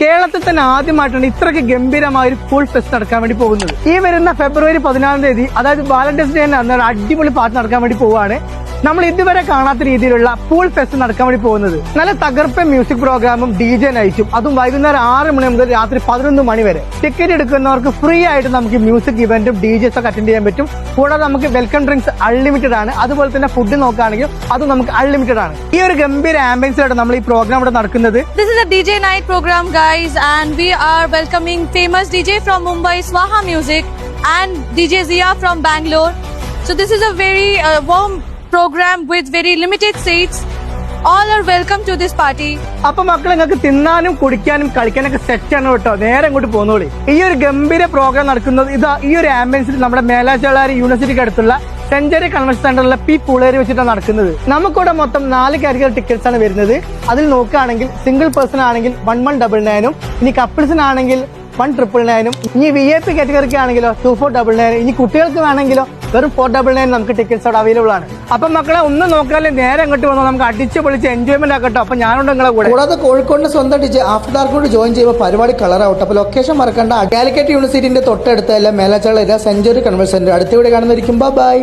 കേരളത്തിൽ തന്നെ ആദ്യമായിട്ടാണ് ഇത്രയ്ക്ക് ഗംഭീരമായ ഒരു പൂൾ ഫെസ്റ്റ് നടക്കാൻ വേണ്ടി പോകുന്നത്. ഈ വരുന്ന ഫെബ്രുവരി 14 തീയതി, അതായത് വാലന്റൈൻസ് ഡേ അന്ന് അടിപൊളി പാട്ട് നടക്കാൻ വേണ്ടി പോവുകയാണ്. നമ്മൾ ഇതുവരെ കാണാത്ത രീതിയിലുള്ള പൂൾ ഫെസ്റ്റ് നടക്കാൻ വേണ്ടി പോകുന്നത്. നല്ല തകർപ്പൻ മ്യൂസിക് പ്രോഗ്രാമും DJ നൈറ്റും, അതും വൈകുന്നേരം 6 മണി മുതൽ രാത്രി 11 മണി വരെ. ടിക്കറ്റ് എടുക്കുന്നവർക്ക് ഫ്രീ ആയിട്ട് നമുക്ക് മ്യൂസിക് ഇവന്റും DJs ഒക്കെ അറ്റൻഡ് ചെയ്യാൻ പറ്റും. കൂടാതെ നമുക്ക് വെൽക്കം ഡ്രിങ്ക്സ് അൺലിമിറ്റഡ് ആണ്. അതുപോലെ തന്നെ ഫുഡ് നോക്കുകയാണെങ്കിൽ അതും നമുക്ക് അൺലിമിറ്റഡ് ആണ്. ഈ ഒരു ഗംഭീര ആംബിയൻസിലാണ് നമ്മൾ ഈ പ്രോഗ്രാം ഇവിടെ നടക്കുന്നത്. This is a DJ night program, guys, and we are welcoming famous DJ from Mumbai, Swaha Music, and DJ Zia from Bangalore. So this is a very warm program with very limited seats. All are welcome to this party. അപ്പൊ മക്കളെ, നിങ്ങൾക്ക് തിന്നാനും കുടിക്കാനും കളിക്കാനൊക്കെ set ആണ് കേട്ടോ. നേരെ അങ്ങോട്ട് പോന്നോളി. ഈ ഒരു ഗംഭീര പ്രോഗ്രാം നടക്കുന്നത് ഈ ഒരു ആംബിയൻസിൽ നമ്മുടെ മേലാച്ചേളാരി യൂണിവേഴ്സിറ്റിക്ക് അടുത്തുള്ള സെഞ്ചുറി കൺവെൻഷൻ സെന്ററിലെ പി പൂളേരി വെച്ചിട്ടാണ് നടക്കുന്നത്. നമുക്കിവിടെ മൊത്തം 4 കാറ്റഗറി ടിക്കറ്റ്സ് ആണ് വരുന്നത്. അതിൽ നോക്കുകയാണെങ്കിൽ സിംഗിൾ പേഴ്സൺ ആണെങ്കിൽ 1199, ഇനി കപ്പിൾസിനാണെങ്കിൽ 1999, ഇനി VIP കാറ്റഗറിക്ക് ആണെങ്കിലോ 2499, ഇനി കുട്ടികൾക്ക് വേണമെങ്കിലോ വെറും 499 നമുക്ക് ടിക്കറ്റ്സ് അവിടെ അവൈലബിൾ ആണ്. അപ്പൊ മക്കളെ, ഒന്നും നോക്കാതെ നേരെ അങ്ങോട്ട് വന്നാൽ നമുക്ക് അടിച്ച് പൊളിച്ച് എൻജോയ്മെന്റ് ആക്കട്ടോ. അപ്പൊ ഞാനുണ്ട് നിങ്ങളെ കൂടെ. കൂടാതെ കോഴിക്കോടിന്റെ സ്വന്തം DJ ആഫ്റ്റർ ഡാർക്ക് ജോയിൻ ചെയ്യുമ്പോൾ പരിപാടി കളറാവട്ടെ. അപ്പൊ ലൊക്കേഷൻ മറക്കണ്ട. കാലിക്കറ്റ് യൂണിവേഴ്സിറ്റിന്റെ തൊട്ടടുത്തല്ല മേലാച്ചാള സെഞ്ചുറി കൺവെൻഷൻ സെന്റർ. അടുത്ത വീട് കാണുന്നതായിരിക്കും. ബൈ.